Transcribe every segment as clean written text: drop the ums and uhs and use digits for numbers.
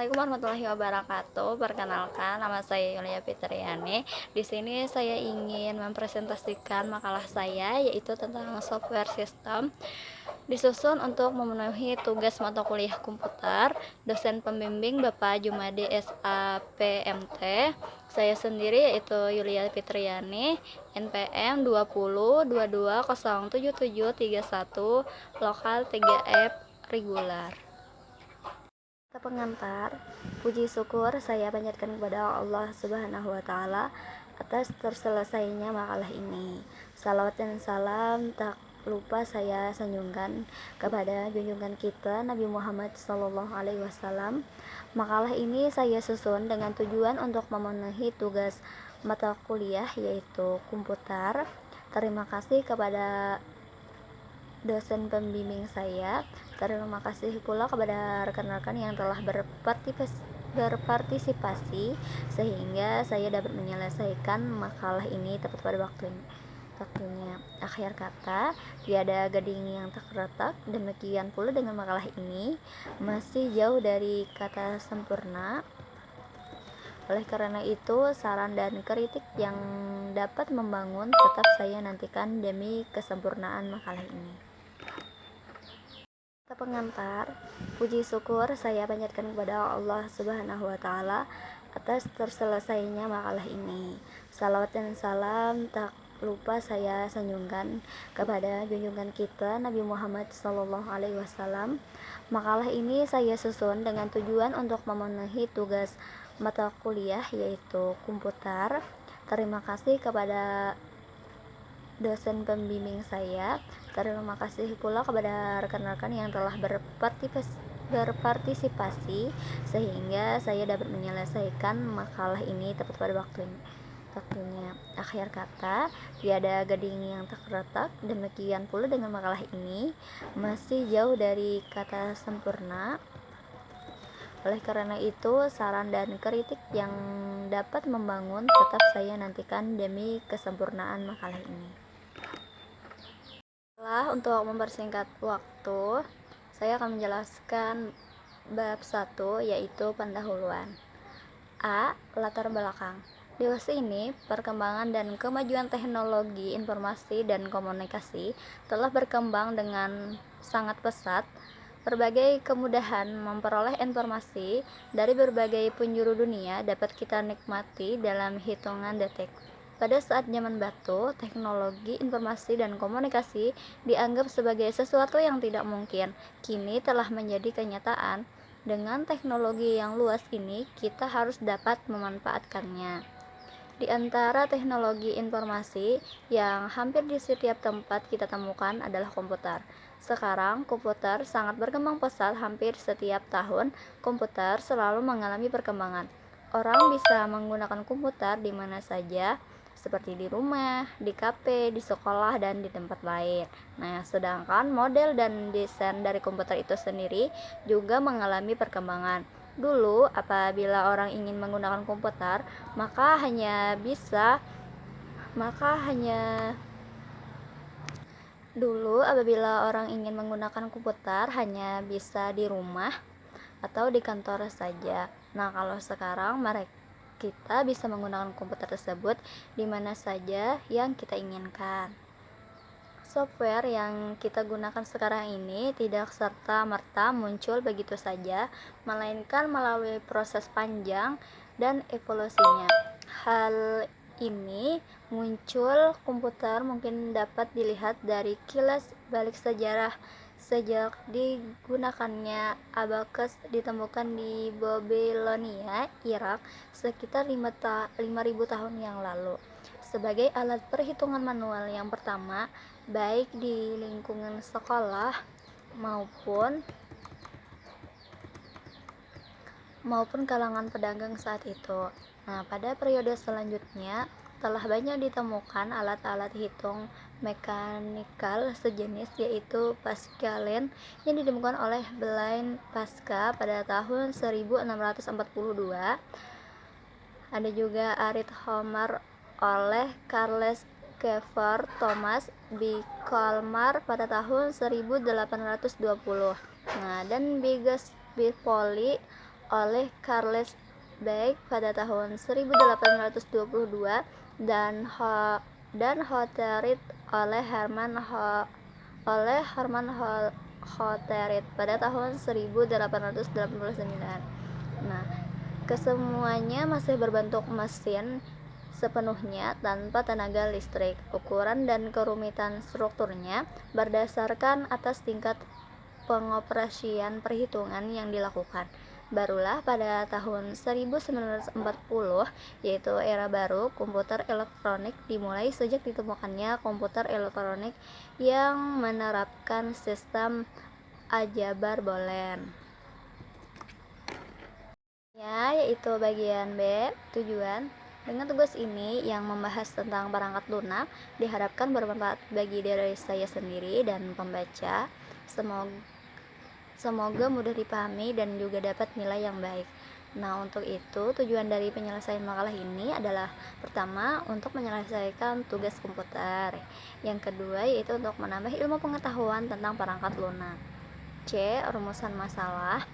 Assalamualaikum warahmatullahi wabarakatuh. Perkenalkan, nama saya Yulia Fitriani. Di sini saya ingin mempresentasikan makalah saya, yaitu tentang software system. Disusun untuk memenuhi tugas mata kuliah komputer, dosen pembimbing Bapak Jumadi SAPMT. Saya sendiri yaitu Yulia Fitriani, NPM 2022077731, lokal 3F regular. Kata pengantar, puji syukur saya panjatkan kepada Allah Subhanahu wa Ta'ala atas terselesainya makalah ini. Salawat dan salam tak lupa saya sanjungkan kepada junjungan kita Nabi Muhammad SAW. Makalah ini saya susun dengan tujuan untuk memenuhi tugas mata kuliah yaitu komputer. Terima kasih kepada dosen pembimbing saya. Terima kasih pula kepada rekan-rekan yang telah berpartisipasi sehingga saya dapat menyelesaikan makalah ini tepat pada waktunya. Akhir kata, tiada gading yang tak retak. Demikian pula dengan makalah ini, masih jauh dari kata sempurna. Oleh karena itu, saran dan kritik yang dapat membangun tetap saya nantikan demi kesempurnaan makalah ini. Kata pengantar, puji syukur saya panjatkan kepada Allah Subhanahu wa Ta'ala atas terselesainya makalah ini. Salawat dan salam tak lupa saya sanjungkan kepada junjungan kita Nabi Muhammad SAW. Makalah ini saya susun dengan tujuan untuk memenuhi tugas mata kuliah yaitu komputer. Terima kasih kepada dosen pembimbing saya. Terima kasih pula kepada rekan-rekan yang telah berpartisipasi sehingga saya dapat menyelesaikan makalah ini tepat pada waktunya. Akhir kata, tiada gading yang tak retak. Demikian pula dengan makalah ini, masih jauh dari kata sempurna. Oleh karena itu, saran dan kritik yang dapat membangun tetap saya nantikan demi kesempurnaan makalah ini. Untuk mempersingkat waktu, saya akan menjelaskan bab 1 yaitu pendahuluan. A. Latar belakang. Di masa ini, perkembangan dan kemajuan teknologi informasi dan komunikasi telah berkembang dengan sangat pesat. Berbagai kemudahan memperoleh informasi dari berbagai penjuru dunia dapat kita nikmati dalam hitungan detik. Pada saat zaman batu, teknologi informasi dan komunikasi dianggap sebagai sesuatu yang tidak mungkin. Kini telah menjadi kenyataan. Dengan teknologi yang luas ini, kita harus dapat memanfaatkannya. Di antara teknologi informasi yang hampir di setiap tempat kita temukan adalah komputer. Sekarang, komputer sangat berkembang pesat. Hampir setiap tahun, komputer selalu mengalami perkembangan. Orang bisa menggunakan komputer di mana saja, seperti di rumah, di kafe, di sekolah, dan di tempat lain. Nah, sedangkan model dan desain dari komputer itu sendiri juga mengalami perkembangan. Dulu, apabila orang ingin menggunakan komputer, maka hanya bisa di rumah atau di kantor saja. Nah, kalau sekarang kita bisa menggunakan komputer tersebut di mana saja yang kita inginkan. Software yang kita gunakan sekarang ini tidak serta-merta muncul begitu saja, melainkan melalui proses panjang dan evolusinya. Hal ini muncul komputer mungkin dapat dilihat dari kilas balik sejarah. Sejak digunakannya abacus ditemukan di Babilonia, Irak, sekitar 5.000 tahun yang lalu, sebagai alat perhitungan manual yang pertama, baik di lingkungan sekolah maupun kalangan pedagang saat itu. Nah, pada periode selanjutnya telah banyak ditemukan alat-alat hitung mekanikal sejenis yaitu Pascalin yang ditemukan oleh Blaise Pascal pada tahun 1642. Ada juga Arithmetic oleh Charles Kepler, Thomas B. Kolmar pada tahun 1820. Nah, dan Biggest Pauli oleh Charles Babbage pada tahun 1822 dan Hotterit oleh Herman Hotterit pada tahun 1889. Nah, kesemuanya masih berbentuk mesin sepenuhnya tanpa tenaga listrik. Ukuran dan kerumitan strukturnya berdasarkan atas tingkat pengoperasian perhitungan yang dilakukan. Barulah pada tahun 1940, yaitu era baru komputer elektronik dimulai sejak ditemukannya komputer elektronik yang menerapkan sistem aljabar boolean. Yaitu bagian B, tujuan. Dengan tugas ini yang membahas tentang perangkat lunak diharapkan bermanfaat bagi diri saya sendiri dan pembaca. Semoga mudah dipahami dan juga dapat nilai yang baik. Nah, untuk itu tujuan dari penyelesaian makalah ini adalah pertama, untuk menyelesaikan tugas komputer. Yang kedua, yaitu untuk menambah ilmu pengetahuan tentang perangkat lunak. C. Rumusan masalah.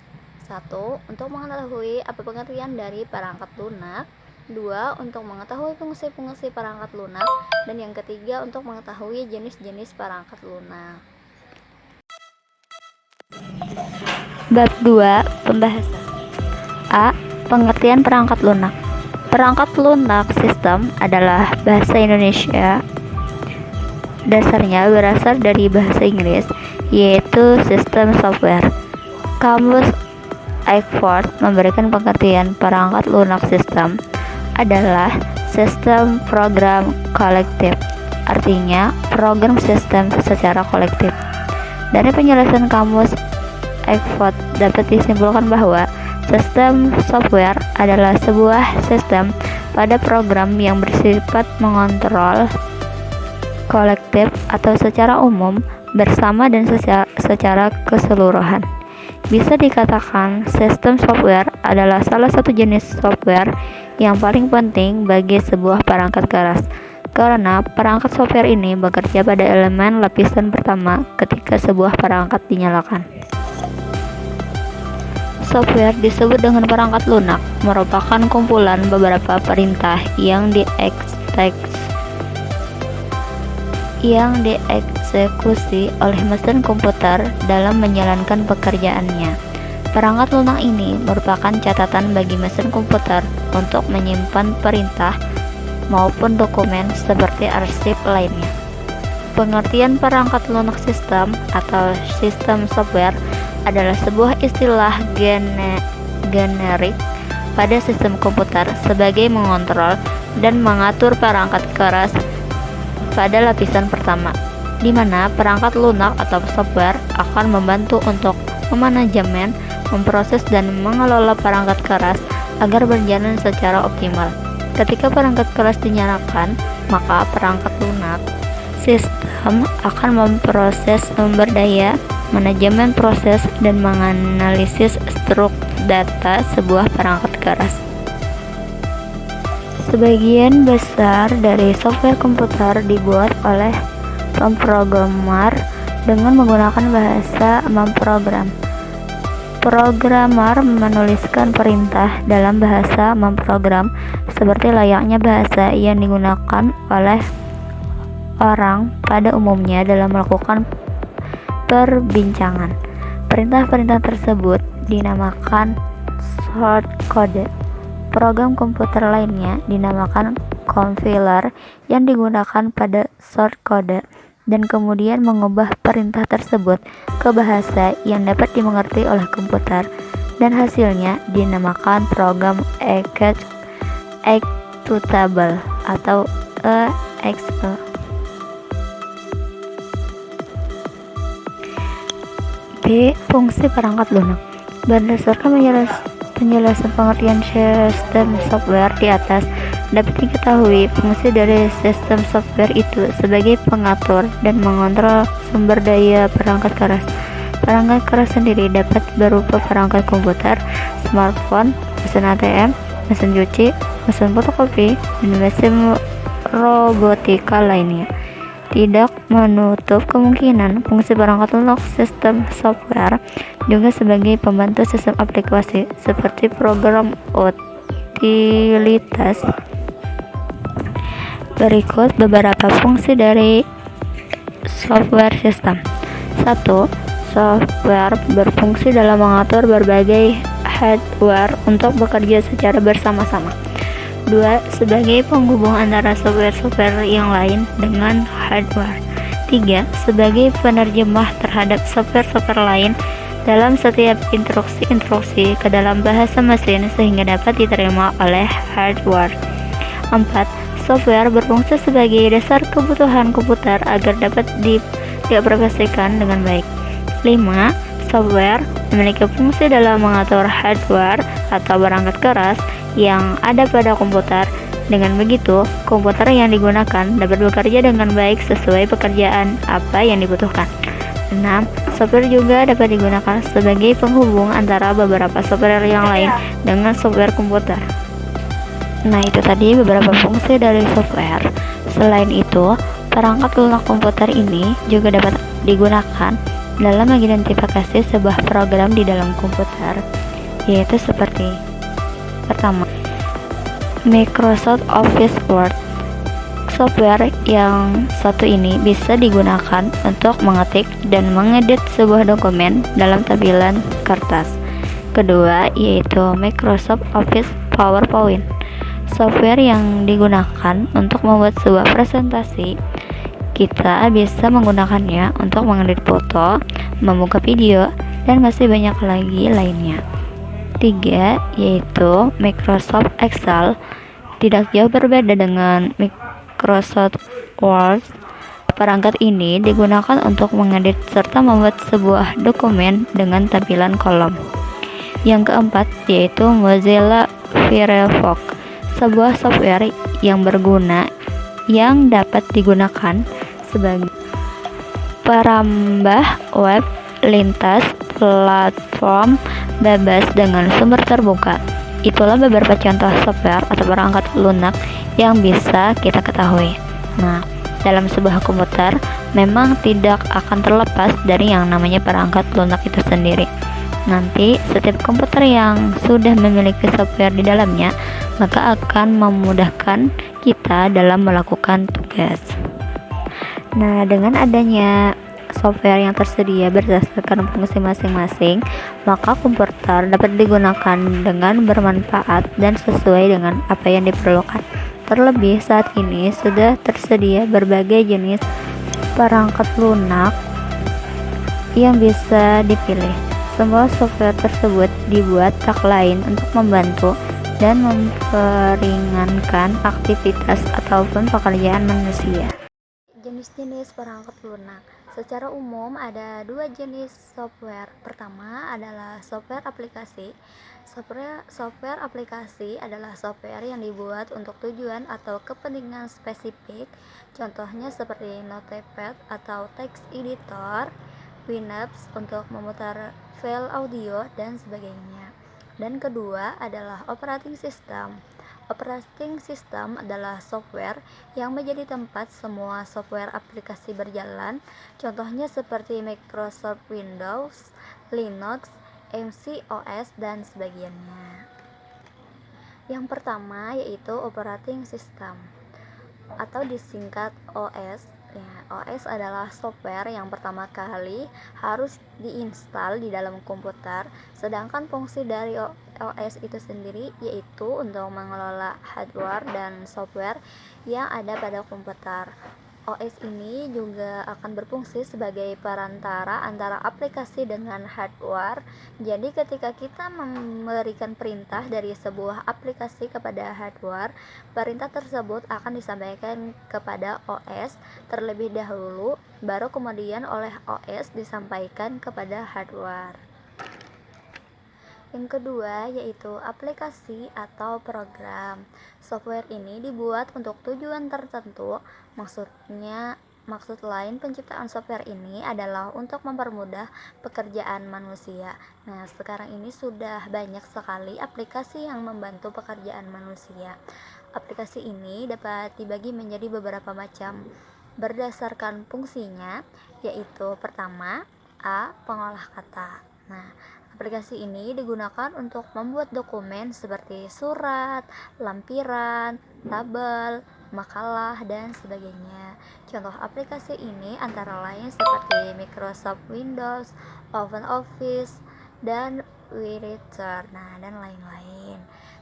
1. Untuk mengetahui apa pengertian dari perangkat lunak. 2. Untuk mengetahui fungsi-fungsi perangkat lunak. Dan yang ketiga, untuk mengetahui jenis-jenis perangkat lunak. Bab 2. Pembahasan. A. Pengertian perangkat lunak. Perangkat lunak sistem adalah bahasa Indonesia. Dasarnya berasal dari bahasa Inggris, yaitu sistem software. Kamus Oxford memberikan pengertian perangkat lunak sistem adalah sistem program kolektif, artinya program sistem secara kolektif. Dari penjelasan kamus Oxford dapat disimpulkan bahwa sistem software adalah sebuah sistem pada program yang bersifat mengontrol kolektif atau secara umum, bersama dan secara keseluruhan. Bisa dikatakan sistem software adalah salah satu jenis software yang paling penting bagi sebuah perangkat keras, karena perangkat software ini bekerja pada elemen lapisan pertama ketika sebuah perangkat dinyalakan. Software disebut dengan perangkat lunak, merupakan kumpulan beberapa perintah yang dieksekusi oleh mesin komputer dalam menjalankan pekerjaannya. Perangkat lunak ini merupakan catatan bagi mesin komputer untuk menyimpan perintah maupun dokumen seperti arsip lainnya. Pengertian perangkat lunak sistem atau sistem software adalah sebuah istilah generik pada sistem komputer sebagai mengontrol dan mengatur perangkat keras pada lapisan pertama, di mana perangkat lunak atau software akan membantu untuk memanajemen, memproses dan mengelola perangkat keras agar berjalan secara optimal. Ketika perangkat keras dinyalakan, maka perangkat lunak sistem akan memproses sumber daya, manajemen proses, dan menganalisis struktur data sebuah perangkat keras. Sebagian besar dari software komputer dibuat oleh pemrogramer dengan menggunakan bahasa memprogram. Programmer menuliskan perintah dalam bahasa memprogram seperti layaknya bahasa yang digunakan oleh orang pada umumnya dalam melakukan perbincangan. Perintah-perintah tersebut dinamakan shortcode. Program komputer lainnya dinamakan compiler yang digunakan pada shortcode dan kemudian mengubah perintah tersebut ke bahasa yang dapat dimengerti oleh komputer, dan hasilnya dinamakan program executable atau EXE. B. Fungsi perangkat lunak. Berdasarkan penjelasan pengertian sistem software di atas, dapat diketahui fungsi dari sistem software itu sebagai pengatur dan mengontrol sumber daya perangkat keras. Perangkat keras sendiri dapat berupa perangkat komputer, smartphone, mesin ATM, mesin cuci, mesin fotokopi, dan mesin robotika lainnya. tidak menutup kemungkinan fungsi perangkat lunak sistem software juga sebagai pembantu sistem aplikasi seperti program utilitas. Berikut beberapa fungsi dari software system. 1. Software berfungsi dalam mengatur berbagai hardware untuk bekerja secara bersama-sama. 2. Sebagai penghubung antara software-software yang lain dengan hardware. 3. Sebagai penerjemah terhadap software-software lain dalam setiap instruksi ke dalam bahasa mesin sehingga dapat diterima oleh hardware. 4. Software berfungsi sebagai dasar kebutuhan komputer agar dapat dioperasikan dengan baik. 5. Software memiliki fungsi dalam mengatur hardware atau perangkat keras yang ada pada komputer. Dengan begitu, komputer yang digunakan dapat bekerja dengan baik sesuai pekerjaan apa yang dibutuhkan. 6. Software juga dapat digunakan sebagai penghubung antara beberapa software yang lain dengan software komputer. Nah, itu tadi beberapa fungsi dari software. Selain itu, perangkat lunak komputer ini juga dapat digunakan dalam mengidentifikasi sebuah program di dalam komputer, yaitu seperti pertama, Microsoft Office Word. Software yang satu ini bisa digunakan untuk mengetik dan mengedit sebuah dokumen dalam tampilan kertas. Kedua, yaitu Microsoft Office PowerPoint. Software yang digunakan untuk membuat sebuah presentasi. Kita bisa menggunakannya untuk mengedit foto, membuka video, dan masih banyak lagi lainnya. 3. Yaitu Microsoft Excel. Tidak jauh berbeda dengan Microsoft Word. Perangkat ini digunakan untuk mengedit serta membuat sebuah dokumen dengan tampilan kolom. Yang keempat, yaitu Mozilla Firefox, sebuah software yang berguna yang dapat digunakan sebagai perambah web lintas platform bebas dengan sumber terbuka. Itulah beberapa contoh software atau perangkat lunak yang bisa kita ketahui. Nah, dalam sebuah komputer memang tidak akan terlepas dari yang namanya perangkat lunak itu sendiri. Nanti setiap komputer yang sudah memiliki software di dalamnya maka akan memudahkan kita dalam melakukan tugas. Nah, dengan adanya software yang tersedia berdasarkan fungsi masing-masing, maka komputer dapat digunakan dengan bermanfaat dan sesuai dengan apa yang diperlukan. Terlebih saat ini sudah tersedia berbagai jenis perangkat lunak yang bisa dipilih. Semua software tersebut dibuat tak lain untuk membantu dan memperingankan aktivitas ataupun pekerjaan manusia. Jenis-jenis perangkat lunak. Secara umum ada dua jenis software. Pertama adalah software aplikasi. Software aplikasi adalah software yang dibuat untuk tujuan atau kepentingan spesifik. Contohnya seperti Notepad atau text editor, Windows untuk memutar file audio dan sebagainya. Dan kedua adalah operating system. Operating system adalah software yang menjadi tempat semua software aplikasi berjalan. Contohnya seperti Microsoft Windows, Linux, macOS, dan sebagainya. Yang pertama yaitu operating system atau disingkat OS. OS adalah software yang pertama kali harus diinstal di dalam komputer, sedangkan fungsi dari OS itu sendiri yaitu untuk mengelola hardware dan software yang ada pada komputer. OS ini juga akan berfungsi sebagai perantara antara aplikasi dengan hardware. Jadi ketika kita memberikan perintah dari sebuah aplikasi kepada hardware, perintah tersebut akan disampaikan kepada OS terlebih dahulu, baru kemudian oleh OS disampaikan kepada hardware. Yang kedua yaitu aplikasi atau program. Software ini dibuat untuk tujuan tertentu. Maksud lain penciptaan software ini adalah untuk mempermudah pekerjaan manusia. Nah, sekarang ini sudah banyak sekali aplikasi yang membantu pekerjaan manusia. Aplikasi ini dapat dibagi menjadi beberapa macam. berdasarkan fungsinya, yaitu pertama, A. Pengolah kata. Nah, aplikasi ini digunakan untuk membuat dokumen seperti surat, lampiran, tabel, makalah, dan sebagainya. Contoh aplikasi ini antara lain seperti Microsoft Windows, OpenOffice, dan WeWriter, dan lain-lain.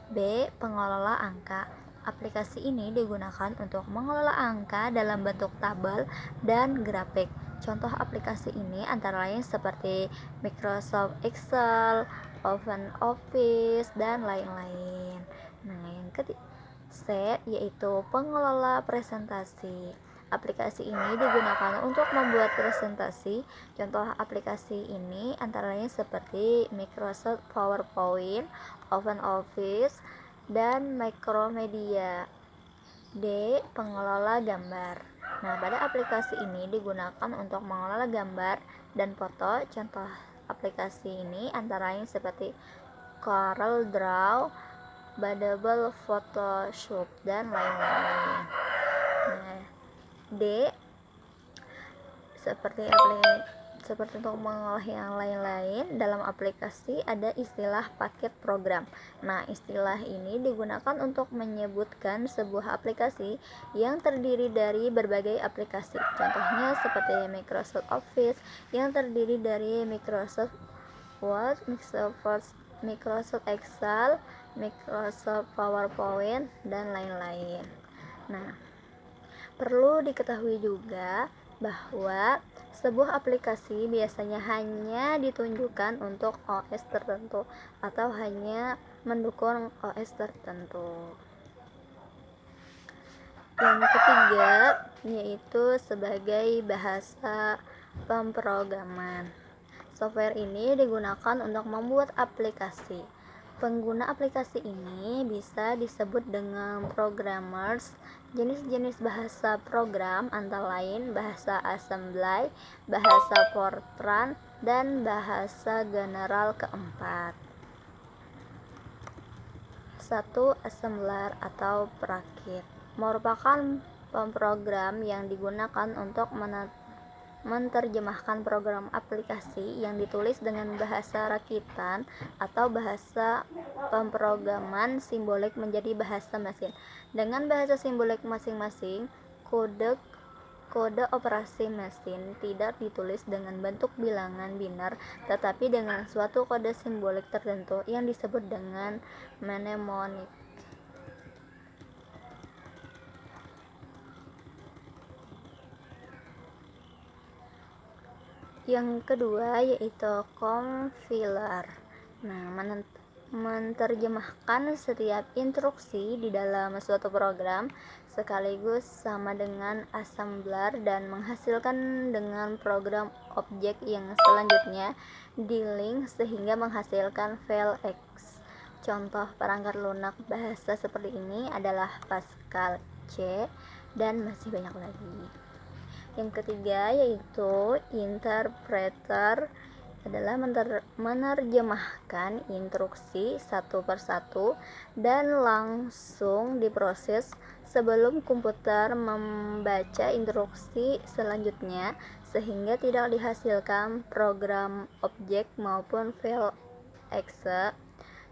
B. Pengelola angka. Aplikasi ini digunakan untuk mengelola angka dalam bentuk tabel dan grafik. Contoh aplikasi ini antara lain seperti Microsoft Excel, OpenOffice, dan lain-lain. Yang ketiga, C, yaitu pengelola presentasi. Aplikasi ini digunakan untuk membuat presentasi. Contoh aplikasi ini antara lain seperti Microsoft PowerPoint, OpenOffice, dan Macromedia. D. Pengelola gambar. Pada aplikasi ini digunakan untuk mengelola gambar dan foto. Contoh aplikasi ini antara lain seperti Corel Draw, Adobe Photoshop, dan lain-lain. D. Seperti untuk mengolah yang lain-lain, dalam aplikasi ada istilah paket program. Istilah ini digunakan untuk menyebutkan sebuah aplikasi yang terdiri dari berbagai aplikasi. Contohnya seperti Microsoft Office yang terdiri dari Microsoft Word, Microsoft Excel, Microsoft PowerPoint, dan lain-lain. Perlu diketahui juga bahwa sebuah aplikasi biasanya hanya ditunjukkan untuk OS tertentu atau hanya mendukung OS tertentu. Yang ketiga, yaitu sebagai bahasa pemrograman. Software ini digunakan untuk membuat aplikasi. Pengguna aplikasi ini bisa disebut dengan programmers. Jenis-jenis bahasa program antara lain bahasa assembly, bahasa Fortran, dan bahasa general keempat. 1. Assembler atau perakit merupakan pemrogram yang digunakan untuk menerjemahkan program aplikasi yang ditulis dengan bahasa rakitan atau bahasa pemrograman simbolik menjadi bahasa mesin. Dengan bahasa simbolik masing-masing, kode operasi mesin tidak ditulis dengan bentuk bilangan biner, tetapi dengan suatu kode simbolik tertentu yang disebut dengan mnemonik. Yang kedua yaitu compiler. Menerjemahkan setiap instruksi di dalam suatu program sekaligus sama dengan assembler dan menghasilkan dengan program objek yang selanjutnya di-link sehingga menghasilkan file X. Contoh perangkat lunak bahasa seperti ini adalah Pascal, C, dan masih banyak lagi. Yang ketiga yaitu interpreter adalah menerjemahkan instruksi satu persatu dan langsung diproses sebelum komputer membaca instruksi selanjutnya sehingga tidak dihasilkan program objek maupun file exe.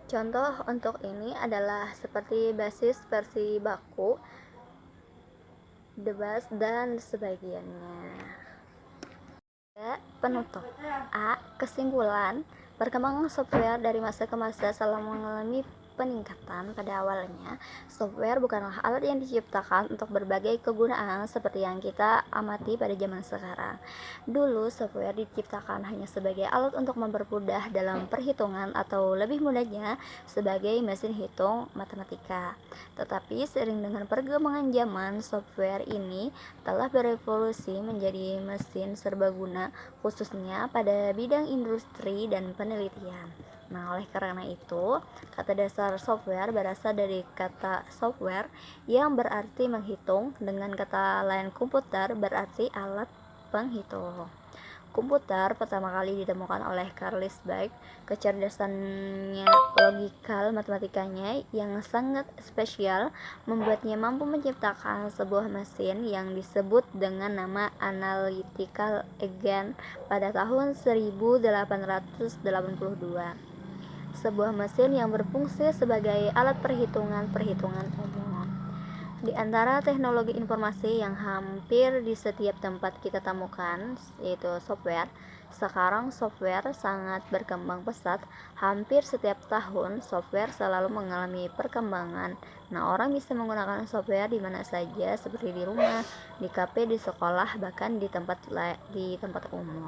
Contoh untuk ini adalah seperti basis versi baku, DBAS, dan sebagainya. Penutup. A. Kesimpulan, perkembangan software dari masa ke masa selalu mengalami peningkatan. Pada awalnya, software bukanlah alat yang diciptakan untuk berbagai kegunaan seperti yang kita amati pada zaman sekarang. Dulu, software diciptakan hanya sebagai alat untuk mempermudah dalam perhitungan atau lebih mudahnya sebagai mesin hitung matematika. Tetapi seiring dengan perkembangan zaman, software ini telah berevolusi menjadi mesin serbaguna khususnya pada bidang industri dan penelitian. Oleh karena itu, kata dasar software berasal dari kata software yang berarti menghitung, dengan kata lain komputer berarti alat penghitung. Komputer pertama kali ditemukan oleh Carl Babbage. Kecerdasannya logikal matematikanya yang sangat spesial membuatnya mampu menciptakan sebuah mesin yang disebut dengan nama analytical agent pada tahun 1882. Sebuah mesin yang berfungsi sebagai alat perhitungan umum. Di antara teknologi informasi yang hampir di setiap tempat kita temukan, yaitu software. Sekarang software sangat berkembang pesat. Hampir setiap tahun, software selalu mengalami perkembangan. Nah, orang bisa menggunakan software di mana saja, seperti di rumah, di kafe, di sekolah, bahkan di tempat umum.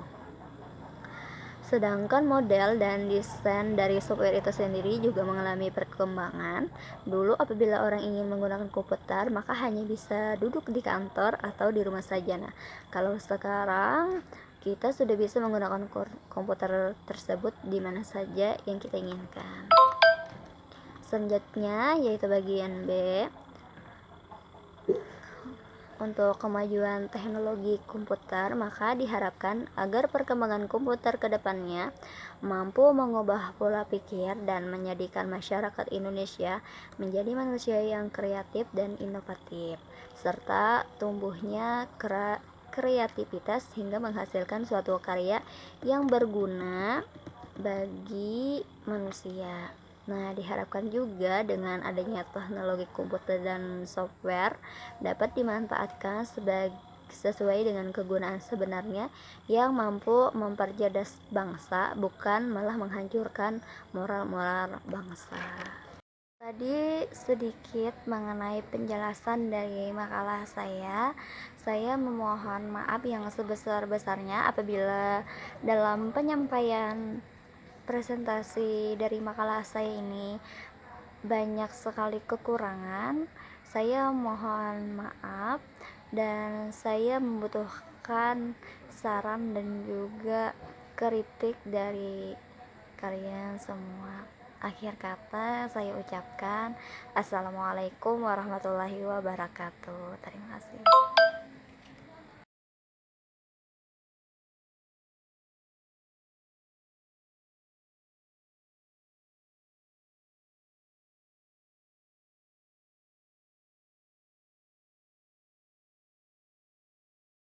Sedangkan model dan desain dari software itu sendiri juga mengalami perkembangan. Dulu apabila orang ingin menggunakan komputer, maka hanya bisa duduk di kantor atau di rumah saja. Nah, kalau sekarang kita sudah bisa menggunakan komputer tersebut di mana saja yang kita inginkan. Selanjutnya yaitu bagian B. Untuk kemajuan teknologi komputer, maka diharapkan agar perkembangan komputer ke depannya mampu mengubah pola pikir dan menjadikan masyarakat Indonesia menjadi manusia yang kreatif dan inovatif, serta tumbuhnya kreativitas hingga menghasilkan suatu karya yang berguna bagi manusia. Nah, diharapkan juga dengan adanya teknologi komputer dan software dapat dimanfaatkan sesuai dengan kegunaan sebenarnya yang mampu memperjelas bangsa, bukan malah menghancurkan moral-moral bangsa. Tadi sedikit mengenai penjelasan dari makalah saya. Saya memohon maaf yang sebesar-besarnya apabila dalam penyampaian presentasi dari makalah saya ini banyak sekali kekurangan. Saya mohon maaf dan saya membutuhkan saran dan juga kritik dari kalian semua. Akhir kata saya ucapkan Assalamualaikum warahmatullahi wabarakatuh. Terima kasih.